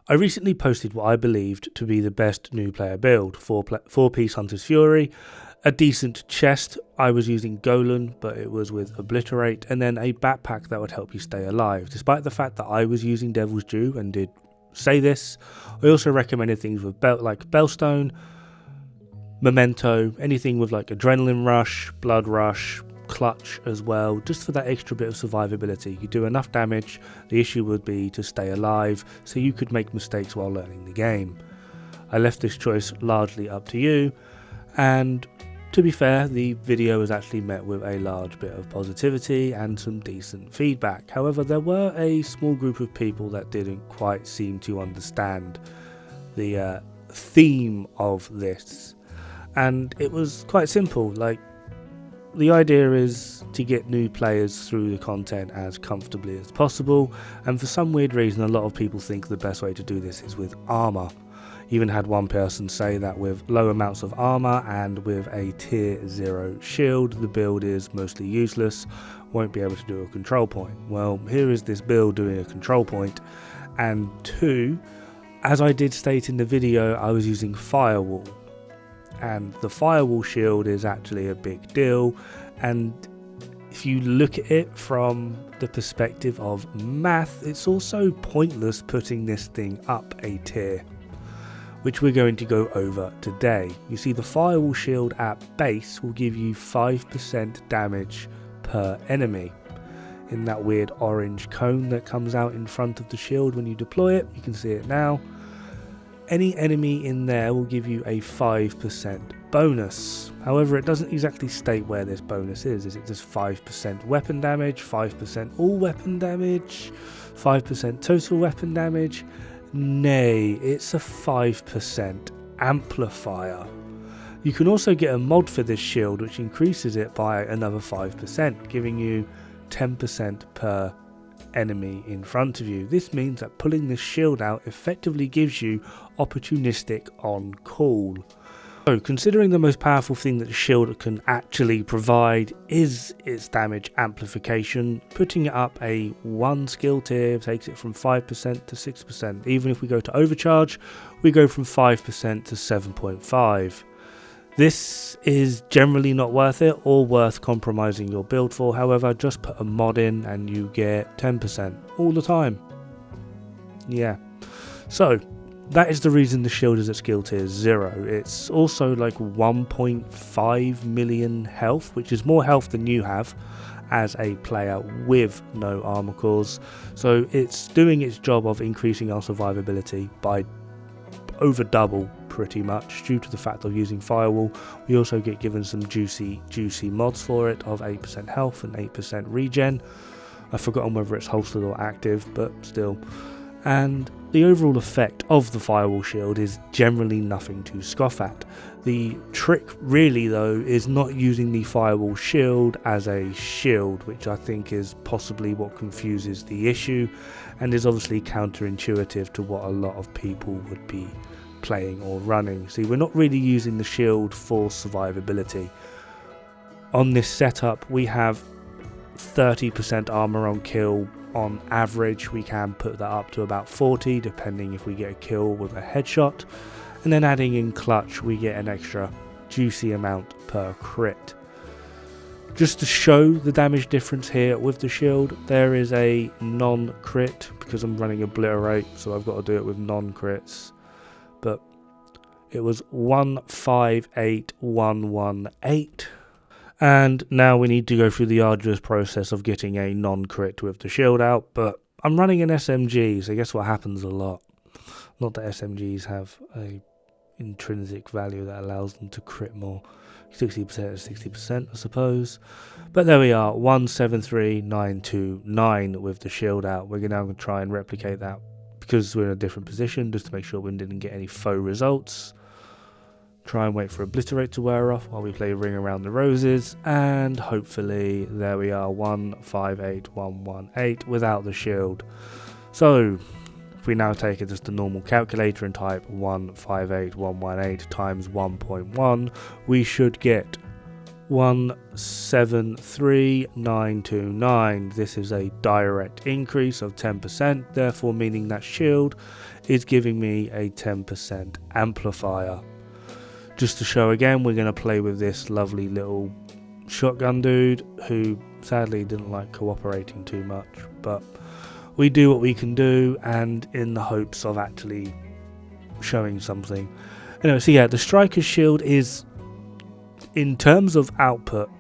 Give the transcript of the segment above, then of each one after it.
I recently posted what I believed to be the best new player build, 4-piece Hunter's Fury, a decent chest. I was using Golan, but it was with Obliterate, and then a backpack that would help you stay alive. Despite the fact that I was using Devil's Due and did say this, I also recommended things with like Bellstone, Memento, anything with like Adrenaline Rush, Blood Rush, Clutch as well, just for that extra bit of survivability. You do enough damage, the issue would be to stay alive, so you could make mistakes while learning the game. I left this choice largely up to you, and to be fair, the video was actually met with a large bit of positivity and some decent feedback. However, there were a small group of people that didn't quite seem to understand the theme of this, and it was quite simple. Like, the idea is to get new players through the content as comfortably as possible, and for some weird reason a lot of people think the best way to do this is with armor. Even had one person say that with low amounts of armor and with a tier 0 shield, the build is mostly useless, won't be able to do a control point. Well, here is this build doing a control point, and 2, as I did state in the video, I was using Firewall. And the Firewall shield is actually a big deal, and if you look at it from the perspective of math, it's also pointless putting this thing up a tier, which we're going to go over today. You see, the Firewall shield at base will give you 5% damage per enemy in that weird orange cone that comes out in front of the shield when you deploy it. You can see it now. Any enemy in there will give you a 5% bonus. However, it doesn't exactly state where this bonus is. Is it just 5% weapon damage, 5% all weapon damage, 5% total weapon damage? Nay, it's a 5% amplifier. You can also get a mod for this shield which increases it by another 5%, giving you 10% per enemy in front of you. This means that pulling this shield out effectively gives you opportunistic on call. So, considering the most powerful thing that the shield can actually provide is its damage amplification, putting it up a 1 skill tier takes it from 5% to 6%. Even if we go to overcharge, we go from 5% to 7.5. This is generally not worth it or worth compromising your build for. However, just put a mod in and you get 10% all the time. Yeah. So, that is the reason the shield is at skill tier 0. It's also like 1.5 million health, which is more health than you have as a player with no armor cores. So it's doing its job of increasing our survivability by over double pretty much, due to the fact of using Firewall. We also get given some juicy mods for it of 8% health and 8% regen. I've forgotten whether it's holstered or active, but still. And the overall effect of the Firewall shield is generally nothing to scoff at. The trick really though is not using the Firewall shield as a shield, which I think is possibly what confuses the issue and is obviously counterintuitive to what a lot of people would be playing or running. See, we're not really using the shield for survivability. On this setup we have 30% armor on kill. On average, we can put that up to about 40, depending if we get a kill with a headshot. And then adding in clutch, we get an extra juicy amount per crit. Just to show the damage difference here with the shield, there is a non-crit, because I'm running Obliterate, so I've got to do it with non-crits. But it was 158,118. And now we need to go through the arduous process of getting a non-crit with the shield out, but I'm running an SMG, so guess what happens a lot? Not that SMGs have a intrinsic value that allows them to crit more. 60% is 60%, I suppose. But there we are, 173,929 with the shield out. We're now going to try and replicate that because we're in a different position, just to make sure we didn't get any faux results. Try and wait for Obliterate to wear off while we play Ring Around the Roses, and hopefully there we are, 158,118 without the shield. So if we now take it just a normal calculator and type 158,118 times 1.1, we should get 173,929. This is a direct increase of 10%, therefore meaning that shield is giving me a 10% amplifier. Just to show again, we're going to play with this lovely little shotgun dude who sadly didn't like cooperating too much, but we do what we can do, and in the hopes of actually showing something. Anyway, so yeah, the Striker Shield is, in terms of output,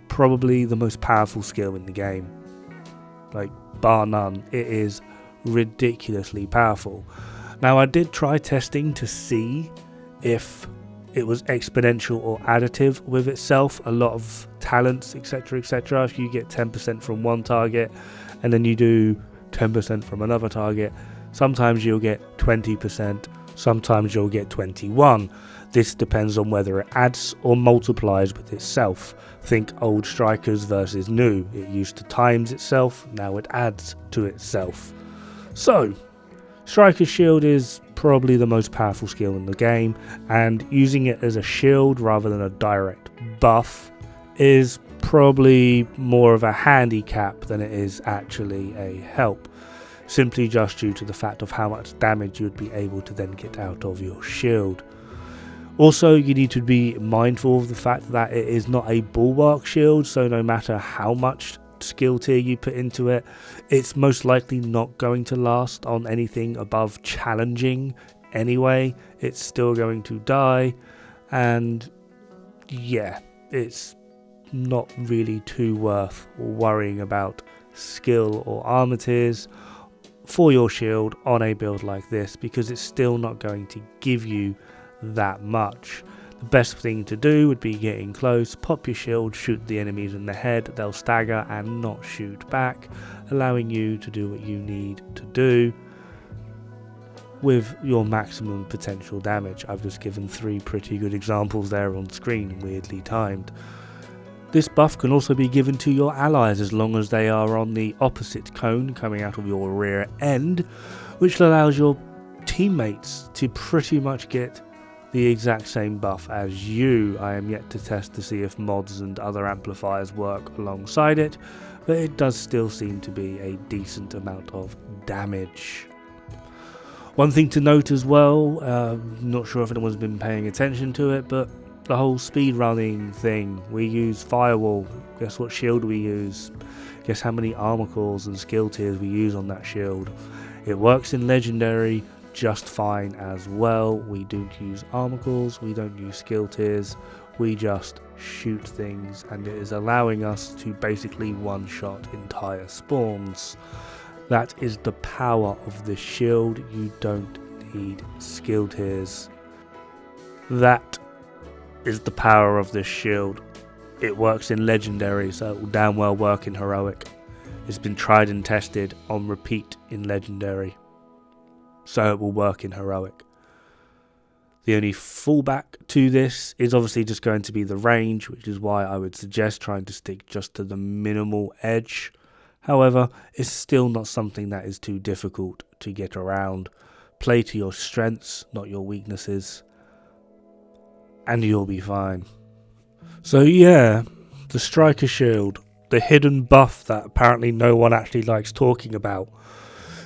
probably the most powerful skill in the game. Like, bar none, it is ridiculously powerful. Now, I did try testing to see if it was exponential or additive with itself. A lot of talents, etc, etc, if you get 10% from one target and then you do 10% from another target, sometimes you'll get 20%, sometimes you'll get 21. This depends on whether it adds or multiplies with itself. Think old strikers versus new. It used to times itself, now it adds to itself. So, Striker Shield is probably the most powerful skill in the game, and using it as a shield rather than a direct buff is probably more of a handicap than it is actually a help, simply just due to the fact of how much damage you'd be able to then get out of your shield. Also, you need to be mindful of the fact that it is not a bulwark shield, so no matter how much skill tier you put into it, it's most likely not going to last on anything above challenging anyway. It's still going to die, and yeah, it's not really too worth worrying about skill or armor tiers for your shield on a build like this, because it's still not going to give you that much. The best thing to do would be getting close, pop your shield, shoot the enemies in the head, they'll stagger and not shoot back, allowing you to do what you need to do with your maximum potential damage. I've just given 3 pretty good examples there on screen, weirdly timed. This buff can also be given to your allies as long as they are on the opposite cone coming out of your rear end, which allows your teammates to pretty much get the exact same buff as you. I am yet to test to see if mods and other amplifiers work alongside it, but it does still seem to be a decent amount of damage. One thing to note as well, not sure if anyone's been paying attention to it, but the whole speedrunning thing, we use Firewall. Guess what shield we use? Guess how many armor cores and skill tiers we use on that shield? It works in Legendary just fine as well. We don't use armor cores, we don't use skill tiers, we just shoot things, and it is allowing us to basically one-shot entire spawns. That is the power of the shield. You don't need skill tiers. That is the power of this shield. It works in Legendary, so it will damn well work in Heroic. It's been tried and tested on repeat in Legendary, so it will work in Heroic. The only fallback to this is obviously just going to be the range, which is why I would suggest trying to stick just to the minimal edge. However, it's still not something that is too difficult to get around. Play to your strengths, not your weaknesses, and you'll be fine. So yeah, the Striker Shield, the hidden buff that apparently no one actually likes talking about.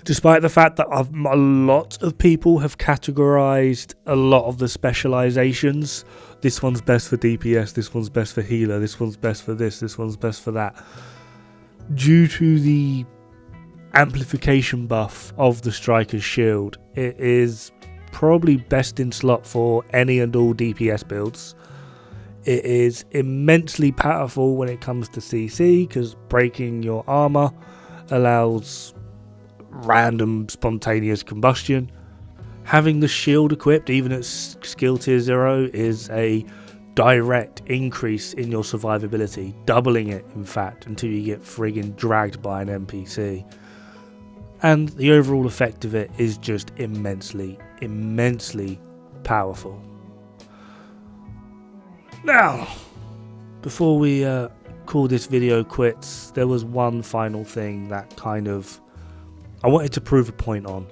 Despite the fact that a lot of people have categorized a lot of the specializations. This one's best for DPS, this one's best for healer, this one's best for this one's best for that. Due to the amplification buff of the Striker's Shield, it is probably best in slot for any and all DPS builds. It is immensely powerful when it comes to CC, because breaking your armor allows random spontaneous combustion. Having the shield equipped even at skill tier 0 is a direct increase in your survivability, doubling it in fact, until you get friggin' dragged by an NPC. And the overall effect of it is just immensely powerful. Now, before we call this video quits, there was one final thing that I wanted to prove a point on.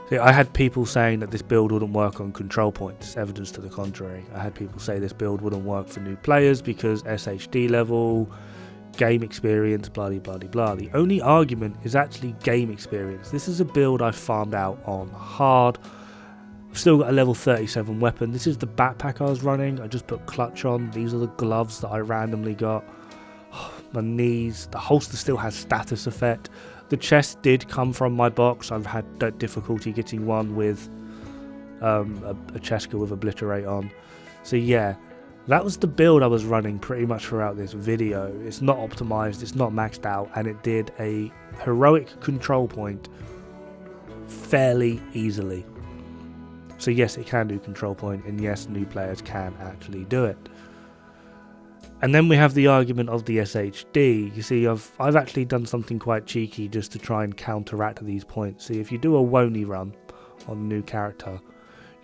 See, I had people saying that this build wouldn't work on control points, evidence to the contrary. I had people say this build wouldn't work for new players because SHD level, game experience, blah blah blah blah. The only argument is actually game experience. This is a build I farmed out on hard. I've still got a level 37 weapon. This is the backpack I was running. I just put clutch on. These are the gloves that I randomly got. My knees. The holster still has status effect. The chest did come from my box. I've had difficulty getting one with a Cheska with Obliterate on. So yeah, that was the build I was running pretty much throughout this video. It's not optimized, it's not maxed out, and it did a heroic control point fairly easily. So yes, it can do control point, and yes, new players can actually do it. And then we have the argument of the SHD. You see, I've actually done something quite cheeky just to try and counteract these points. See, if you do a Wony run on a new character,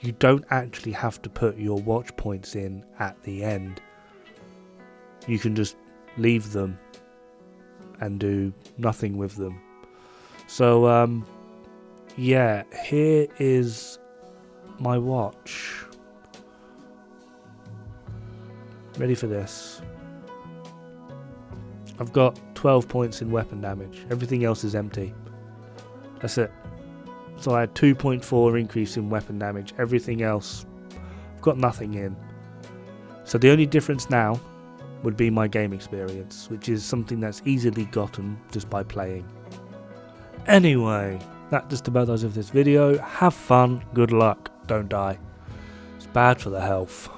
you don't actually have to put your watch points in at the end. You can just leave them and do nothing with them. So, yeah, here is my watch. Ready for this. I've got 12 points in weapon damage. Everything else is empty. That's it. So I had 2.4 increase in weapon damage. Everything else, I've got nothing in. So the only difference now would be my game experience, which is something that's easily gotten just by playing. Anyway, that just about does it for this video. Have fun, good luck, don't die. It's bad for the health.